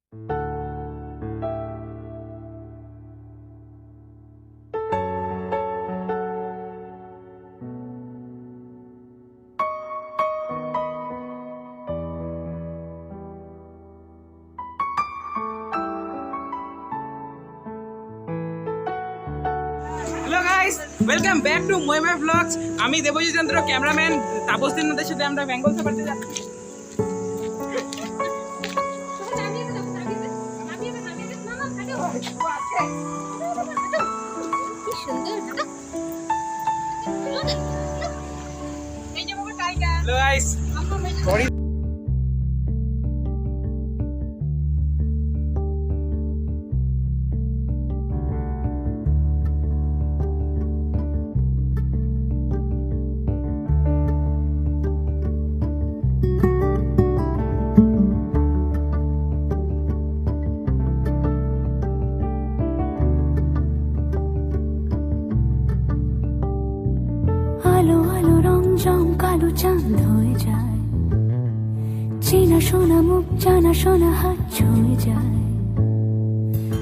Hello guys, welcome back to Mahima blogs. আমি Debjit Chandra, cameraman. Tapas দিনদের সাথে আমরা বেঙ্গল সাফারিতে যাচ্ছি। কি সুন্দর এই যে বাবা টাইগার। হ্যালো গাইস, সরি আলো আলো রং জং কালো চাঁদ হয়ে যায়, চেনা শোনা মুখ জানা শোনা হাত ছুঁয়ে যায়,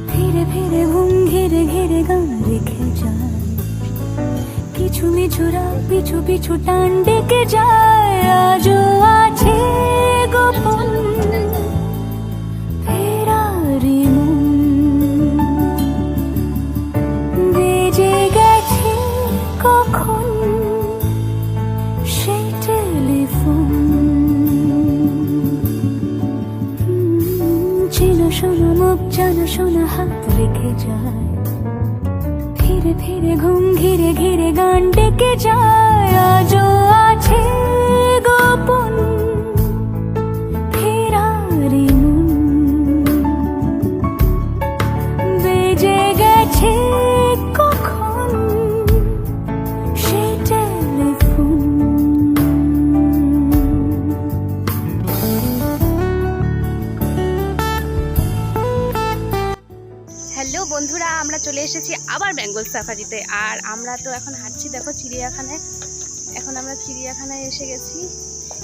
ধীরে ধীরে ঘুম ঘিরে ঘিরে গান রেখে যায়, কিছু মিছুরা পিছু পিছু টান ডেকে যায়। আজও আছে গোপন ফেরারি মন, বেজে গেছে কখন সেই টেলিফোন, চেনা শোনা মুখ জানা শোনা হাত রেখে যায়, ধীরে ধীরে ঘুম ঘিরে ঘিরে গান ডেকে যায়। আজও আছে গোপন ফেরারি মন, বেজে গেছে কখন সেই টেলিফোন। হ্যালো বন্ধুরা, আমরা চলে এসেছি আবার বেঙ্গল সাফারিতে। আর আমরা তো এখন হাঁটছি, দেখো চিড়িয়াখানায়। এখন আমরা চিড়িয়াখানায় এসে গেছি।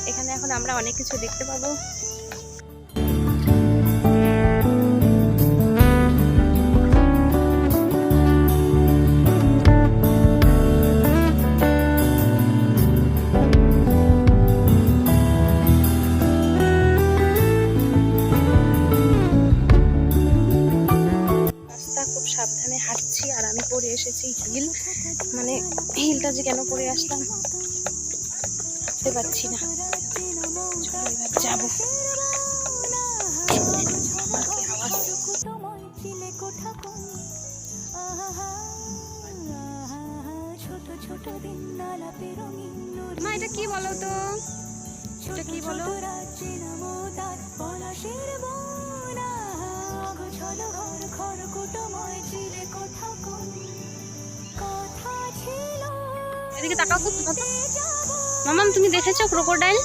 এখানে এখন আমরা অনেক কিছু দেখতে পাবো। খুব সাবধানে হাঁটছি। আর আমি পরে এসেছি হিল, মানে হিলটা যে কেন পরে আসলাম বুঝতে পারছি না। চলো এবার যাবো। মা এটা কি বলো তো, এটা কি বলো? এদিকে তাকাও তো। মামাম, তুমি দেখেছো ক্রোকোডাইল?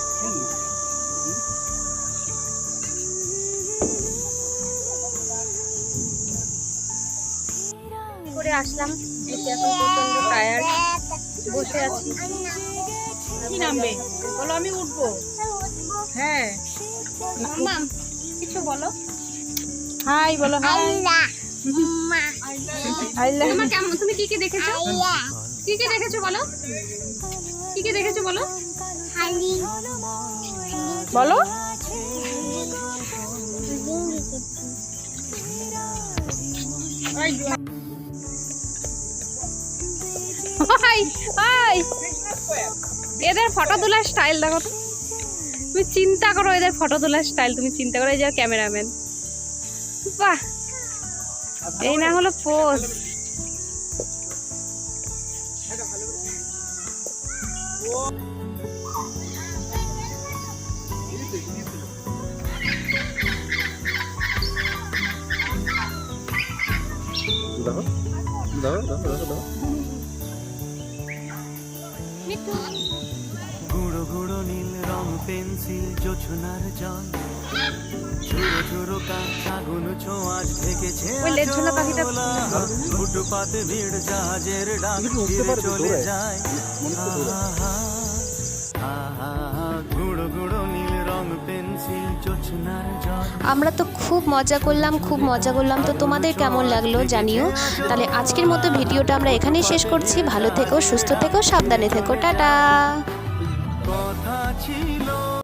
করে আসলাম, এসে এখন প্রচন্ড টায়ার্ড, বসে আছি। কি নামবে বলো, আমি উঠবো। হ্যাঁ, মামাম কিছু বলো। হাই বলো। হাই মামা কেমন, তুমি কি কি দেখেছো? কি কি দেখেছো বলো, কি কি দেখেছো বলো। বলো। এদের ফটো তোলার স্টাইল দেখো তো। তুমি চিন্তা করো এদের ফটো তোলার স্টাইল, তুমি চিন্তা করো। এই যে ক্যামেরাম্যান, বাহ, এই না হলো পোজ। গুঁড়ো গুঁড়ো নীল রং পেন্সিল জোছনার জল, ছোট ছোট কাজ আগুন ছোঁয়াচ থেকেছে ওই লেজঝোলা পাখিটা ফুটপাতে ভিড় জাহাজের ডাক ফিরে চলে যায়। গুঁড়ো গুঁড়ো নীল রং পেন্সিল জোছনার জল আমরা তো খুব মজা করলাম। তো তোমাদের কেমন লাগলো জানিও। তাহলে আজকের মতো ভিডিওটা আমরা এখানেই শেষ করছি। ভালো থেকো, সুস্থ থেকো, সাবধানে থেকো, টাটা। কথা ছিল